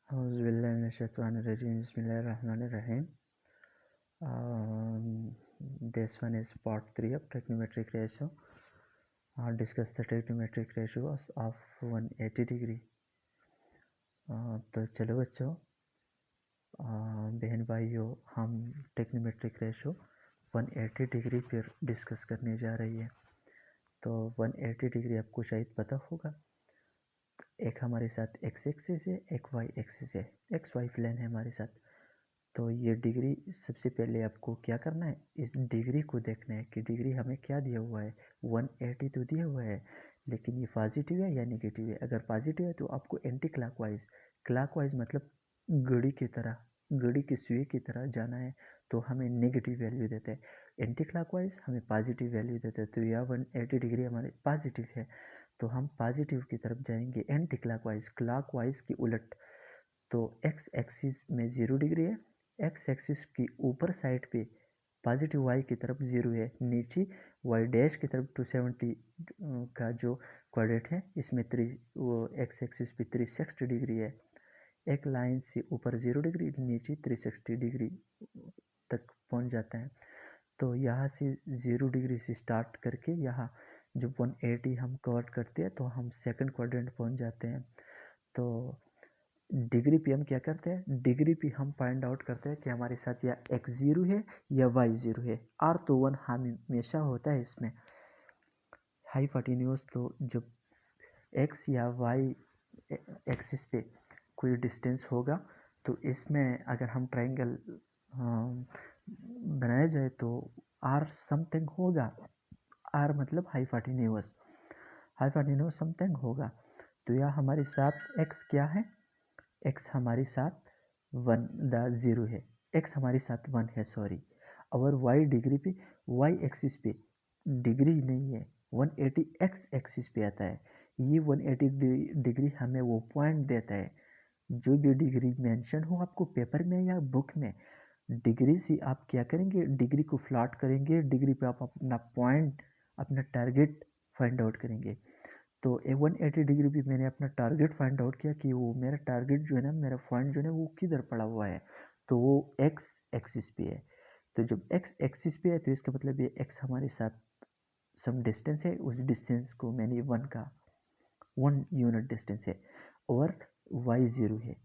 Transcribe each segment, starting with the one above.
Auzubillahiminash-shaytanir-rajim. Bismillahir-rahmanir-rahim. This one is part 3 of trigonometric ratio. Discuss the trigonometric ratios of 180 degree. तो चलो बच्चों, बहन भाइयों, हम ट्रिग्नोमेट्रिक रेशो 180 डिग्री पर डिस्कस करने जा रही है। तो 180 डिग्री आपको शायद पता होगा। एक हमारे साथ एक्स एक्सिस है, एक वाई एक्सिस है, एक्स वाई प्लेन है हमारे साथ। तो ये डिग्री, सबसे पहले आपको क्या करना है, इस डिग्री को देखना है कि डिग्री हमें क्या दिया हुआ है। 180 तो दिया हुआ है, लेकिन ये पॉजिटिव है या नेगेटिव है। अगर पॉजिटिव है तो आपको एंटी क्लॉकवाइज, क्लॉकवाइज मतलब घड़ी की तरह, घड़ी के सुई की तरह जाना है, तो हमें नेगेटिव वैल्यू देता है। एंटी क्लॉकवाइज हमें पॉजिटिव वैल्यू देता है। तो यह 180 डिग्री हमारे पॉजिटिव है, तो हम पॉजिटिव की तरफ जाएंगे। एंटी क्लॉकवाइज, क्लॉकवाइज की उलट। तो एक्स एक्सिस में 0 डिग्री है, एक्स एक्सिस की ऊपर साइड पे पॉजिटिव वाई की तरफ 0 है, नीचे वाई डैश की तरफ 270 का जो क्वाड्रेंट है, इसमें वो एक्स एक्सिस पे 360 डिग्री है। एक लाइन से ऊपर 0 डिग्री, नीचे 360 डिग्री तक पहुंच जाता है। तो यहाँ से 0 डिग्री से स्टार्ट करके यहाँ जब 180 हम कवर करते हैं तो हम सेकंड क्वाड्रेंट पहुंच जाते हैं। तो डिग्री पे हम क्या करते हैं, डिग्री पे हम फाइंड आउट करते हैं कि हमारे साथ या एक्स 0 है या वाई 0 है। आर तो 1 हमेशा होता है इसमें। हाइपोटेन्यूज तो जब एक्स या वाई एक्सिस पे कोई डिस्टेंस होगा, तो इसमें अगर हम ट्रायंगल बनाया जाए तो आर समथिंग होगा। आर मतलब हाइपोटेन्यूज, हाइपोटेन्यूज समथिंग होगा। तो यह हमारे साथ एक्स क्या है, एक्स हमारे साथ 0 है, एक्स हमारे साथ 1 है, सॉरी। और वाई डिग्री पे, वाई एक्सिस पे डिग्री नहीं है, 180 एक्स एक्सिस पे आता है। ये 180 डिग्री हमें वो पॉइंट देता है। जो भी डिग्री मेंशन हो आपको पेपर में या बुक में, डिग्री से आप क्या करेंगे, डिग्री को फ्लॉट करेंगे, डिग्री पे आप अपना पॉइंट, अपना टारगेट फाइंड आउट करेंगे। तो 180 डिग्री भी मैंने अपना टारगेट फाइंड आउट किया कि वो मेरा टारगेट जो है ना, मेरा पॉइंट जो है ना, वो किधर पड़ा हुआ है। तो वो एक्स एक्सिस पे है। तो जब एक्स एक्सिस पे है तो इसका मतलब ये एक्स हमारे साथ सम डिस्टेंस है, उस डिस्टेंस को मैंने 1 यूनिट डिस्टेंस है, और वाई 0 है।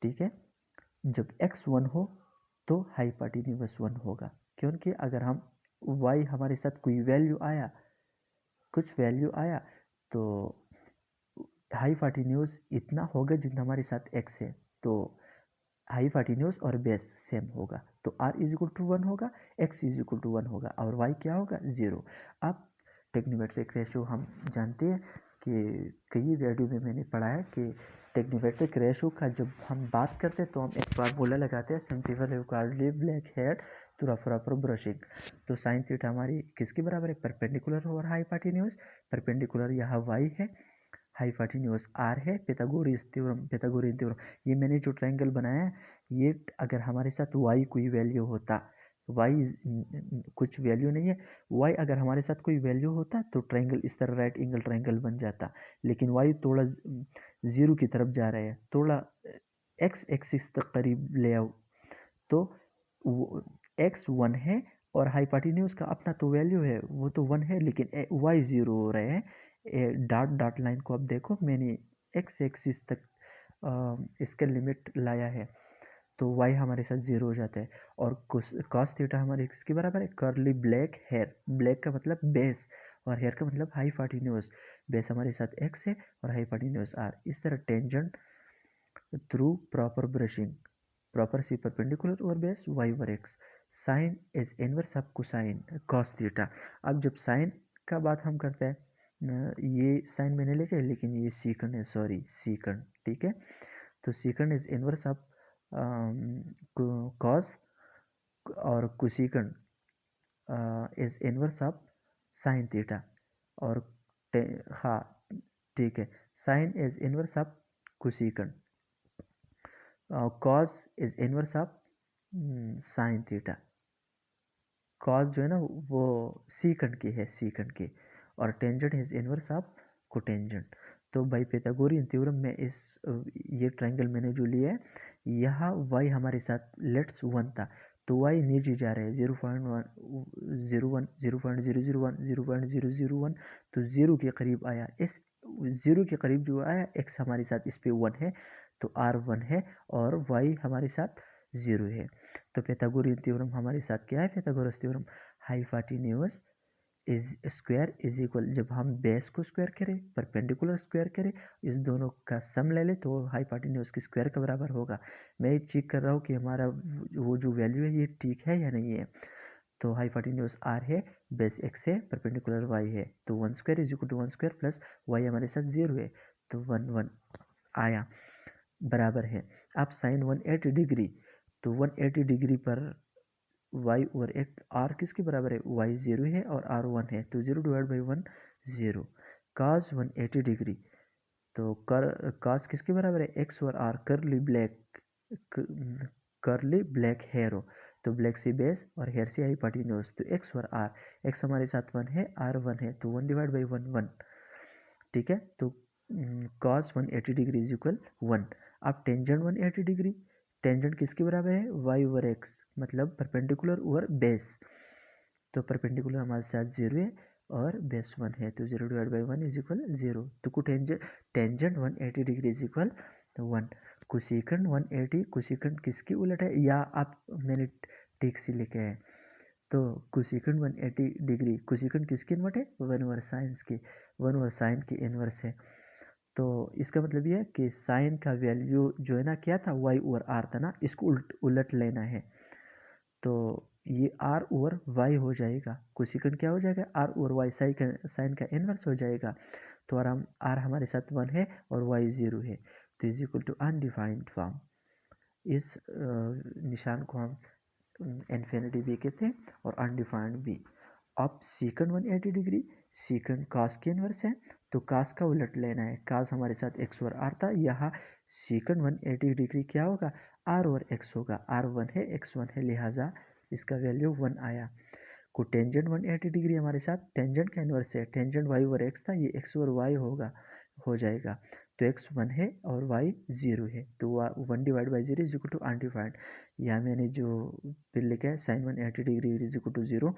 ठीक है। जब एक्स 1 हो तो हाइपोटेन्यूज 1 होगा, क्योंकि अगर हम वाई हमारे साथ कोई वैल्यू आया, कुछ वैल्यू आया, तो हाइपोटेन्यूज इतना होगा जितना हमारे साथ एक्स है। तो हाइपोटेन्यूज और बेस सेम होगा, तो r इज इक्वल टू 1 होगा, x इज इक्वल टू 1 होगा, और y क्या होगा, 0। अब ट्रिग्नोमेट्रिक रेशो हम जानते हैं कि कई वीडियो में मैंने पढ़ा है कि ट्रिग्नोमेट्रिक रेशो का जब हम बात करते हैं तो हम एक फार्मूला लगाते हैं, simple Euclidean black head through proper brushing. तो साइन थीटा हमारी किसके बराबर है, परपेंडिकुलर और हाइपोटेन्यूज। परपेंडिकुलर यहाँ y है, हाइपोटेन्यूज r है, पिथागोरस थ्योरम, पिथागोरियन थ्योरम। ये मैंने जो ट्रायंगल बनाया है, ये अगर हमारे साथ y कोई वैल्यू होता, y कुछ वैल्यू नहीं है, y अगर हमारे साथ कोई वैल्यू होता तो ट्रायंगल इस तरह राइट एंगल ट्रायंगल बन जाता। लेकिन y थोड़ा 0 की तरफ जा रहा है, थोड़ा x एक्सिस तक करीब ले आओ, तो x 1 है और हाइपोटेन्यूज का अपना तो वैल्यू है, वो तो 1 है, लेकिन y 0 हो रहे हैं। डॉट डॉट लाइन को अब देखो, मैंने x एक्सिस तक इसका लिमिट लाया है, तो y हमारे साथ 0 हो जाता है। और cos थीटा हमारे किसके बराबर है, कर्ली ब्लैक हेयर। ब्लैक का मतलब बेस, और हेयर का मतलब हाइपोटेन्यूज। बेस हमारे साथ x है और हाइपोटेन्यूज r। इस तरह tangent through proper brushing, proper सी परपेंडिकुलर और base y over x। Sine is inverse of cosine cos theta. अब जब साइन का बात हम करते हैं, ये साइन मैंने लिखा है, लेकिन ये सीकंड है, सॉरी सीकंड, ठीक है। तो secant is inverse of cos, और cosecant is inverse of sine theta. और हाँ ठीक है, sine is inverse of cosecant, cos is inverse of sine theta. Cos जो है ना वो सीकंड की है, सीकंड की, और tangent is inverse of cotangent. तो बाई pythagorean थ्योरम में ये ट्रायंगल मैंने जो लिया है, यहाँ y हमारे साथ लेट्स 1 था, तो y नीचे जा रहे हैं 0.101 0.001 0.001, तो 0 के करीब आया। इस 0 के करीब जो आया, x हमारे साथ इस पे 1 है, तो r 1 है और y हमारे साथ 0 है। तो pythagorean थ्योरम हमारे साथ क्या है? pythagoras theorem, hypotenuse is square is equal, जब हम बेस को स्क्वायर करें, परपेंडिकुलर स्क्वायर करें, इस दोनों का सम ले ले तो हाइपोटेन्यूज के स्क्वायर का बराबर होगा। मैं चेक कर रहा हूँ कि हमारा वो जो वैल्यू है ये ठीक है या नहीं है। तो हाइपोटेन्यूज आर है, बेस एक्स है, परपेंडिकुलर वाई है, तो 1 square is equal to 1 square plus y हमारे साथ 0 है, तो 1 1 आया, बराबर है। अब साइन 180 डिग्री, तो 180 डिग्री पर y और एक r किसके बराबर है? y 0 है और r 1 है, तो 0 डिवाइड बाई 1 0। cos 180 डिग्री, तो cos किसके बराबर है? x और r, करली ब्लैक हेयर, तो ब्लैक से बेस और हेयर से हाइपोटेन्यूज, तो x और r, x हमारे साथ 1 है, r 1 है, तो 1 डिवाइड बाई 1 1, ठीक है। तो cos 180 डिग्री इज इक्वल 1। अब टेंजेंट 180 डिग्री, टेंजेंट किसके बराबर है? y ओवर x, मतलब परपेंडिकुलर ओवर बेस, तो परपेंडिकुलर हमारे साथ 0 है और बेस 1 है, तो 0 डिवाइड बाई 1 इज इक्वल 0। तो tangent 180 degree is equal 1। Cosecant 180, cosecant किसकी उलट है, या आप मैंने ठीक से लिखे हैं, तो कोसेकंड 180 डिग्री, कोसेकंड किसके इन्वर्ट है? 1 ओवर साइंस की, 1 ओवर साइन की इन्वर्स है। तो इसका मतलब ये है कि साइन का वैल्यू जो है ना क्या था? y ओवर r था ना, इसको उलट लेना है, तो ये r ओवर y हो जाएगा, कोसेकंड क्या हो जाएगा? r ओवर y, साइन का इन्वर्स हो जाएगा, तो r हमारे साथ 1 है और y 0 है, तो is equal to undefined form. इस निशान को हम इन्फिनिटी भी कहते हैं और अनडिफाइंड भी। अब सीकंड 180 डिग्री, सीकंड कास के इन्वर्स है, तो कास का उलट लेना है, कास हमारे साथ x और r था, यहाँ सीकंड 180 डिग्री क्या होगा? r और x होगा, r 1 है, x 1 है, लिहाजा इसका वैल्यू 1 आया। को टेंजेंट 180 डिग्री हमारे साथ टेंजेंट का इन्वर्स है, टेंजेंट y ओवर x था, ये x ओवर y होगा, हो जाएगा, तो x 1 है और y 0 है, तो 1 divide by 0 is equal to undefined. यहाँ मैंने जो फिर लिखा है sine 180 degree is equal to 0,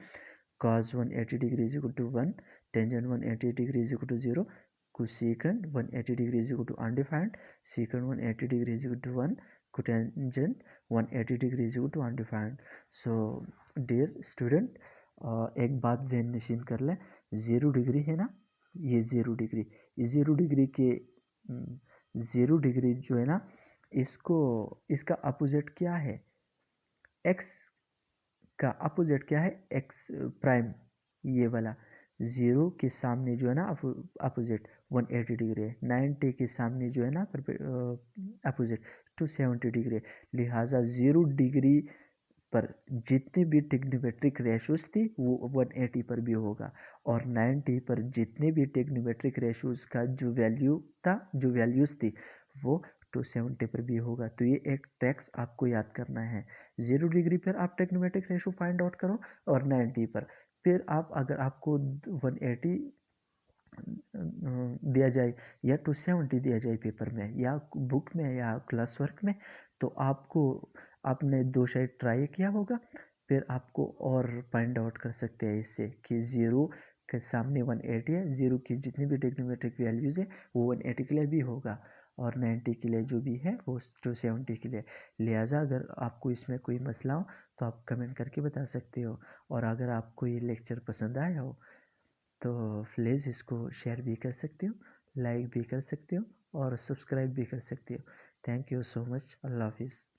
cos 180 degree is equal to 1, tangent 180 degree is equal to 0, cosecant 180 degree is equal to undefined, secant 180 degree is equal to 1, cotangent 180 degree is equal to undefined. So dear student, एक बात ज़हन नशीन कर लें, 0 degree है ना, ये 0 degree, ये 0 degree के 0 डिग्री जो है ना, इसको इसका अपोजिट क्या है? x का अपोजिट क्या है? x प्राइम, ये वाला 0 के सामने जो है ना अपोजिट 180 डिग्री है, 90 के सामने जो है ना अपोजिट 270 डिग्री है, लिहाजा 0 डिग्री पर जितने भी ट्रिग्नोमेट्रिक रेशोज थी वो 180 पर भी होगा, और 90 पर जितने भी ट्रिग्नोमेट्रिक रेशोज का जो वैल्यू था, जो वैल्यूज़ थी, वो 270 पर भी होगा। तो ये एक ट्रिक्स आपको याद करना है, 0 डिग्री पर आप ट्रिग्नोमेट्रिक रेशो फाइंड आउट करो और 90 पर, फिर आप अगर आपको 180 दिया जाए या 270 दिया जाए पेपर में या बुक में या क्लास वर्क में, तो आपको आपने 2 शायद ट्राई किया होगा, फिर आपको और फाइंड आउट कर सकते हैं इससे कि 0 के सामने 180 है, 0 की जितनी भी ट्रिग्नोमेट्रिक वैल्यूज़ है वो 180 के लिए भी होगा और 90 के लिए जो भी है वो 270 के लिए। लिहाजा अगर आपको इसमें कोई मसला हो तो आप कमेंट करके बता सकते हो, और अगर आपको ये लेक्चर पसंद आया हो तो प्लीज़ इसको शेयर भी कर सकते हो, लाइक भी कर सकते हो और सब्सक्राइब भी कर सकते हो। Thank you so much. Allah हाफिज़।